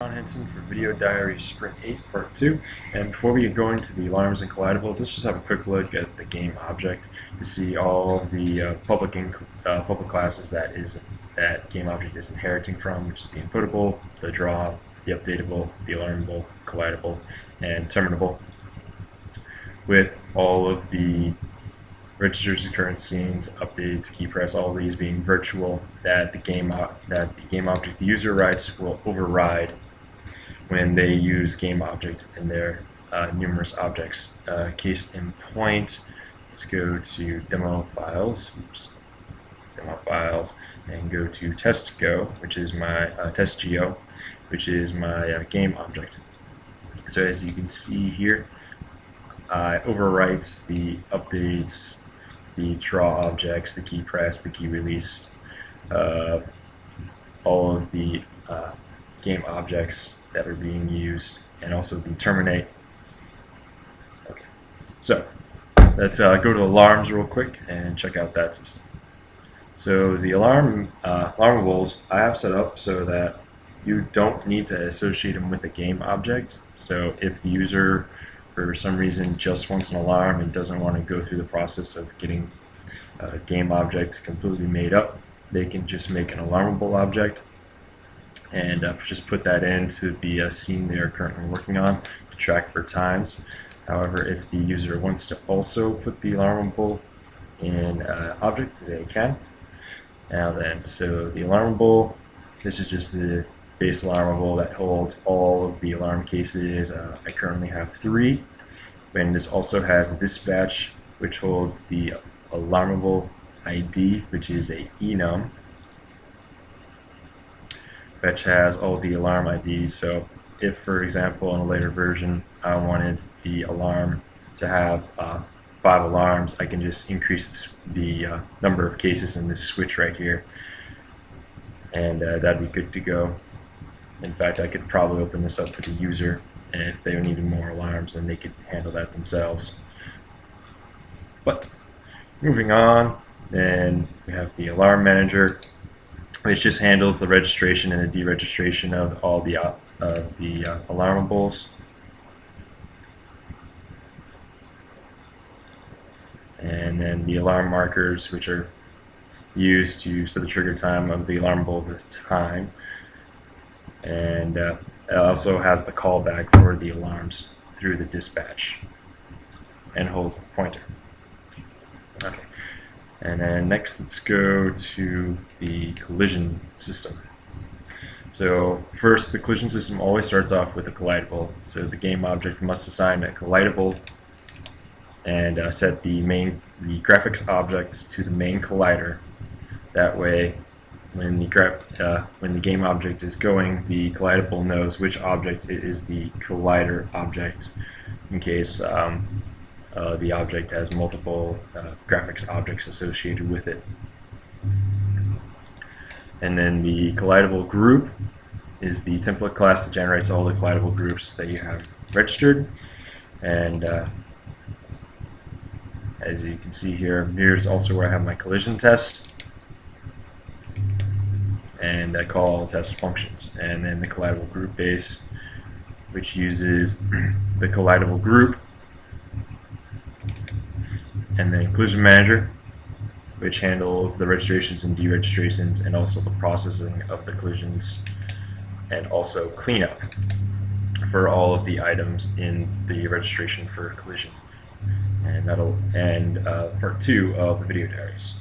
Henson for Video Diary Sprint8 Part 2. And before we get going to the alarms and collidables, let's just have a quick look at the game object to see all the public classes that game object is inheriting from, which is the inputable, the draw, the updatable, the alarmable, collidable, and terminable, with all of the registers, occurrence scenes, updates, key press, all these being virtual, that the game object the user writes will override when they use game object in their numerous objects. Case in point, let's go to demo files, and go to test.go, which is my test.go, which is my game object. So as you can see here, I overwrite the updates, the draw objects, the key press, the key release, all of the game objects that are being used, and also the terminate. Okay, so let's go to alarms real quick and check out that system. So the alarmables I have set up so that you don't need to associate them with a game object. So if the user for some reason just wants an alarm and doesn't want to go through the process of getting a game object completely made up, they can just make an alarmable object and just put that into the scene they are currently working on to track for times. However, if the user wants to also put the alarmable in object, they can. Now then, so the alarmable, this is just the base alarmable that holds all of the alarm cases. I currently have 3, and this also has the dispatch, which holds the alarmable ID, which is a enum, which has all the alarm IDs. So if, for example, in a later version I wanted the alarm to have 5 alarms, I can just increase the number of cases in this switch right here, and that'd be good to go. In fact, I could probably open this up for the user, and if they needed more alarms, then they could handle that themselves. But moving on, then we have the alarm manager, which just handles the registration and the deregistration of all the alarmables. And then the alarm markers, which are used to set the trigger time of the alarmable with time. And it also has the callback for the alarms through the dispatch and holds the pointer. Okay. And then next, let's go to the collision system. So first, the collision system always starts off with a collidable. So the game object must assign a collidable and set the graphics object to the main collider. That way, when the game object is going, the collidable knows which object is the collider object, in case the object has multiple graphics objects associated with it. And then the collidable group is the template class that generates all the collidable groups that you have registered. And as you can see here, here's also where I have my collision test, and I call all test functions. And then the collidable group base, which uses the collidable group, and then collision manager, which handles the registrations and deregistrations and also the processing of the collisions, and also cleanup for all of the items in the registration for collision. And that'll end part 2 of the video diaries.